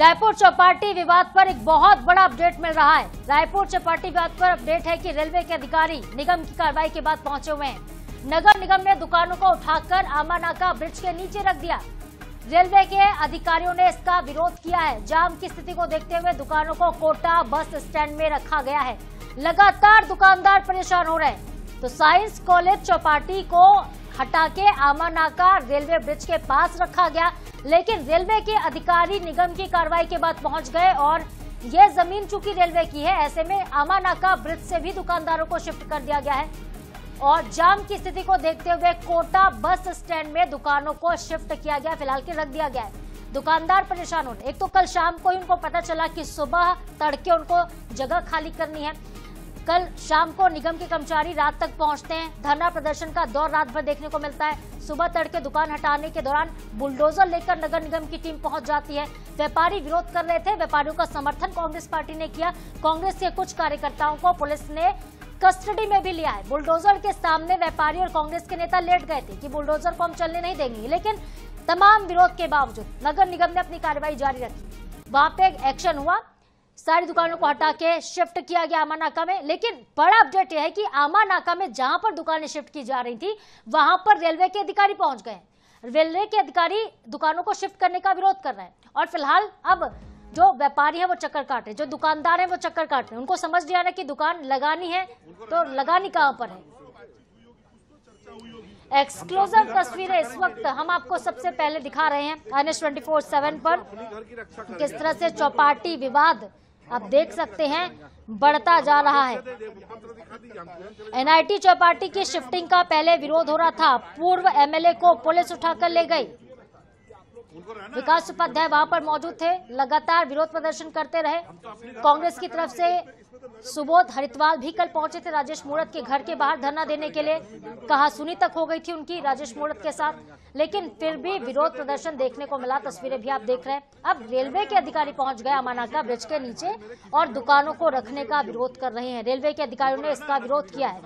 रायपुर चौपाटी विवाद पर एक बहुत बड़ा अपडेट मिल रहा है। रायपुर चौपाटी विवाद पर अपडेट है कि रेलवे के अधिकारी निगम की कार्रवाई के बाद पहुंचे हुए हैं। नगर निगम ने दुकानों को उठाकर आमानाका ब्रिज के नीचे रख दिया। रेलवे के अधिकारियों ने इसका विरोध किया है। जाम की स्थिति को देखते हुए दुकानों को कोटा बस स्टैंड में रखा गया है। लगातार दुकानदार परेशान हो रहे हैं। तो साइंस कॉलेज चौपाटी को हटा के आमानाका रेलवे ब्रिज के पास रखा गया, लेकिन रेलवे के अधिकारी निगम की कार्रवाई के बाद पहुंच गए और ये जमीन चूंकि रेलवे की है, ऐसे में आमानाका ब्रिज से भी दुकानदारों को शिफ्ट कर दिया गया है। और जाम की स्थिति को देखते हुए कोटा बस स्टैंड में दुकानों को शिफ्ट किया गया, फिलहाल के रख दिया गया है। दुकानदार परेशान हो रहे। एक तो कल शाम को ही उनको पता चला कि सुबह तड़के उनको जगह खाली करनी है। कल शाम को निगम के कर्मचारी रात तक पहुंचते हैं। धरना प्रदर्शन का दौर रात भर देखने को मिलता है। सुबह तड़के दुकान हटाने के दौरान बुलडोजर लेकर नगर निगम की टीम पहुंच जाती है। व्यापारी विरोध कर रहे थे। व्यापारियों का समर्थन कांग्रेस पार्टी ने किया। कांग्रेस के कुछ कार्यकर्ताओं को पुलिस ने कस्टडी में भी लिया है। बुलडोजर के सामने व्यापारी और कांग्रेस के नेता लेट गए थे कि बुलडोजर को हम चलने नहीं देंगे, लेकिन तमाम विरोध के बावजूद नगर निगम ने अपनी कार्रवाई जारी रखी। वहां पे एक्शन हुआ, सारी दुकानों को हटा के शिफ्ट किया गया आमानाका में। लेकिन बड़ा अपडेट यह है कि आमानाका में जहां पर दुकानें शिफ्ट की जा रही थी, वहां पर रेलवे के अधिकारी पहुंच गए। रेलवे के अधिकारी दुकानों को शिफ्ट करने का विरोध कर रहे हैं और फिलहाल अब जो व्यापारी है वो चक्कर काट रहे, जो दुकानदार है वो चक्कर काट रहे हैं। उनको समझ नहीं आ रहा कि दुकान लगानी है तो लगानी कहां पर है। एक्सक्लूसिव तस्वीरें इस वक्त हम आपको सबसे पहले दिखा रहे हैं NH24/7 पर। किस तरह से चौपाटी विवाद आप देख सकते हैं बढ़ता जा रहा है। NIT चौपाटी की शिफ्टिंग का पहले विरोध हो रहा था। पूर्व MLA को पुलिस उठाकर ले गई। विकास उपाध्याय वहां पर मौजूद थे, लगातार विरोध प्रदर्शन करते रहे। कांग्रेस की तरफ से सुबोध हरिद्वाल भी कल पहुंचे थे राजेश मूणत के घर के बाहर धरना देने के लिए। कहा सुनी तक हो गई थी उनकी राजेश मूणत के साथ, लेकिन फिर भी विरोध प्रदर्शन देखने को मिला। तस्वीरें भी आप देख रहे हैं। अब रेलवे के अधिकारी पहुंच गए आमानाका ब्रिज के नीचे और दुकानों को रखने का विरोध कर रहे हैं। रेलवे के अधिकारियों ने इसका विरोध किया है।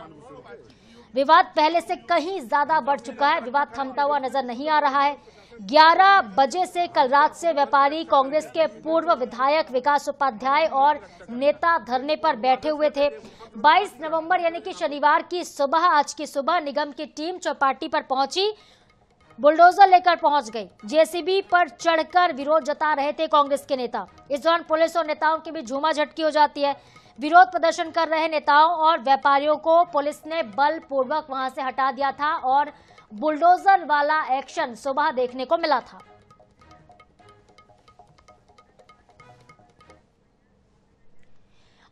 विवाद पहले से कहीं ज्यादा बढ़ चुका है। विवाद थमता हुआ नजर नहीं आ रहा है। 11 बजे से कल रात से व्यापारी, कांग्रेस के पूर्व विधायक विकास उपाध्याय और नेता धरने पर बैठे हुए थे। 22 नवंबर यानी कि शनिवार की सुबह, आज की सुबह निगम की टीम चौपाटी पर पहुंची, बुलडोजर लेकर पहुंच गई। जेसीबी पर चढ़कर विरोध जता रहे थे कांग्रेस के नेता। इस दौरान पुलिस और नेताओं के बीच झूमाझटकी हो जाती है। विरोध प्रदर्शन कर रहे नेताओं और व्यापारियों को पुलिस ने बलपूर्वक वहां से हटा दिया था और बुलडोजर वाला एक्शन सुबह देखने को मिला था।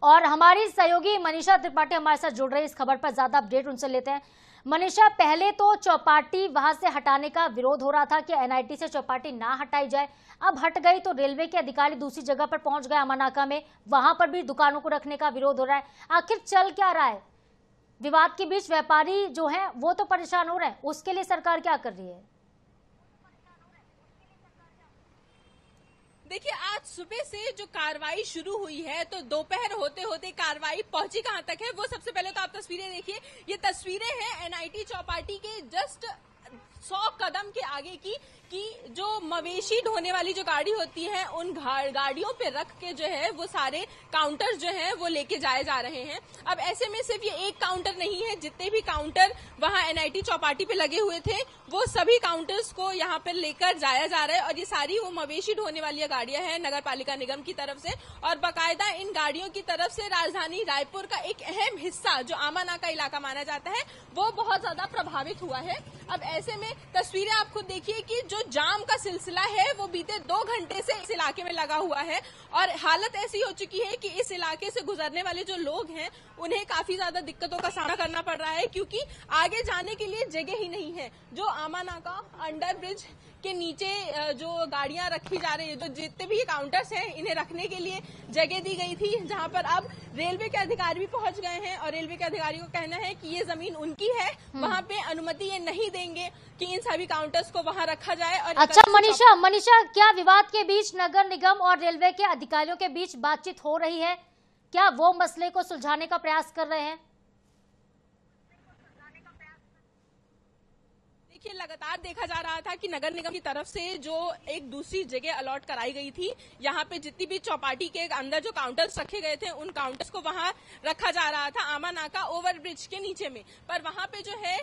और हमारी सहयोगी मनीषा त्रिपाठी हमारे साथ जुड़ रही है। इस खबर पर ज्यादा अपडेट उनसे लेते हैं। मनीषा, पहले तो चौपाटी वहां से हटाने का विरोध हो रहा था कि NIT से चौपाटी ना हटाई जाए। अब हट गई तो रेलवे के अधिकारी दूसरी जगह पर पहुंच गए आमानाका में, वहां पर भी दुकानों को रखने का विरोध हो रहा है। आखिर चल क्या रहा है? विवाद के बीच व्यापारी जो है वो तो परेशान हो रहे हैं, उसके लिए सरकार क्या कर रही है? देखिए, आज सुबह से जो कार्रवाई शुरू हुई है तो दोपहर होते होते कार्रवाई पहुंची कहां तक है वो सबसे पहले तो आप तस्वीरें देखिए। ये तस्वीरें हैं NIT चौपाटी के जस्ट 100 कदम के आगे की, कि जो मवेशी ढोने वाली जो गाड़ी होती है उन गाड़ियों पे रख के जो है वो सारे काउंटर जो है वो लेके जाए जा रहे हैं। अब ऐसे में सिर्फ ये एक काउंटर नहीं है, जितने भी काउंटर वहां NIT चौपाटी पे लगे हुए थे वो सभी काउंटर्स को यहाँ पे लेकर जाया जा रहा है। और ये सारी वो मवेशी ढोने वाली गाड़ियां हैं नगर पालिका निगम की तरफ से, और बाकायदा इन गाड़ियों की तरफ से राजधानी रायपुर का एक अहम हिस्सा जो आमानाका इलाका माना जाता है वो बहुत ज्यादा प्रभावित हुआ है। अब ऐसे में तस्वीरें आप खुद देखिए कि जो जाम का सिलसिला है वो बीते 2 घंटे से इस इलाके में लगा हुआ है और हालत ऐसी हो चुकी है कि इस इलाके से गुजरने वाले जो लोग हैं उन्हें काफी ज्यादा दिक्कतों का सामना करना पड़ रहा है, क्योंकि आगे जाने के लिए जगह ही नहीं है। जो आमानाका अंडर ब्रिज के नीचे जो गाड़ियां रखी जा रही है, जो जितने भी काउंटर्स हैं इन्हें रखने के लिए जगह दी गई थी, जहां पर अब रेलवे के अधिकारी भी पहुंच गए हैं और रेलवे के अधिकारियों का कहना है कि ये जमीन उनकी है, वहां पे अनुमति ये नहीं देंगे कि इन सभी काउंटर्स को वहां रखा जाए। और अच्छा मनीषा, क्या विवाद के बीच नगर निगम और रेलवे के अधिकारियों के बीच बातचीत हो रही है? क्या वो मसले को सुलझाने का प्रयास कर रहे हैं? देखिए लगातार देखा जा रहा था कि नगर निगम की तरफ से जो एक दूसरी जगह अलॉट कराई गई थी, यहाँ पे जितनी भी चौपाटी के अंदर जो काउंटर्स रखे गए थे उन काउंटर्स को वहां रखा जा रहा था आमा नाका ओवरब्रिज के नीचे में। पर वहां पे जो है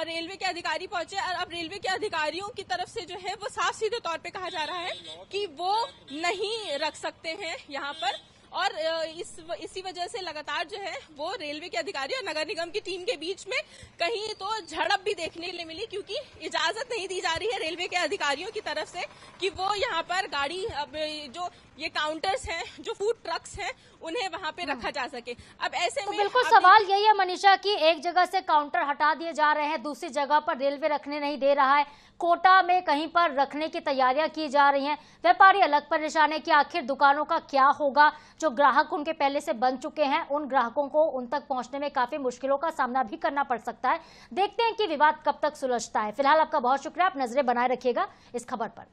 रेलवे के अधिकारी पहुंचे और अब रेलवे के अधिकारियों की तरफ से जो है वो साफ सीधे तौर पे कहा जा रहा है कि वो नहीं रख सकते हैं यहाँ पर। और इसी वजह से लगातार जो है वो रेलवे के अधिकारी और नगर निगम की टीम के बीच में कहीं तो झड़प भी देखने के लिए मिली, क्योंकि इजाजत नहीं दी जा रही है रेलवे के अधिकारियों की तरफ से कि वो यहाँ पर गाड़ी जो ये काउंटर्स हैं, जो फूड ट्रक्स हैं, उन्हें वहां पे रखा जा सके। अब ऐसे में बिल्कुल सवाल यही है मनीषा कि एक जगह से काउंटर हटा दिए जा रहे हैं, दूसरी जगह पर रेलवे रखने नहीं दे रहा है, कोटा में कहीं पर रखने की तैयारियां की जा रही हैं। व्यापारी अलग परेशान है कि आखिर दुकानों का क्या होगा। जो ग्राहक उनके पहले से बन चुके हैं, उन ग्राहकों को उन तक पहुंचने में काफी मुश्किलों का सामना भी करना पड़ सकता है। देखते हैं कि विवाद कब तक सुलझता है। फिलहाल आपका बहुत शुक्रिया, आप नजरें बनाए रखिएगा इस खबर पर।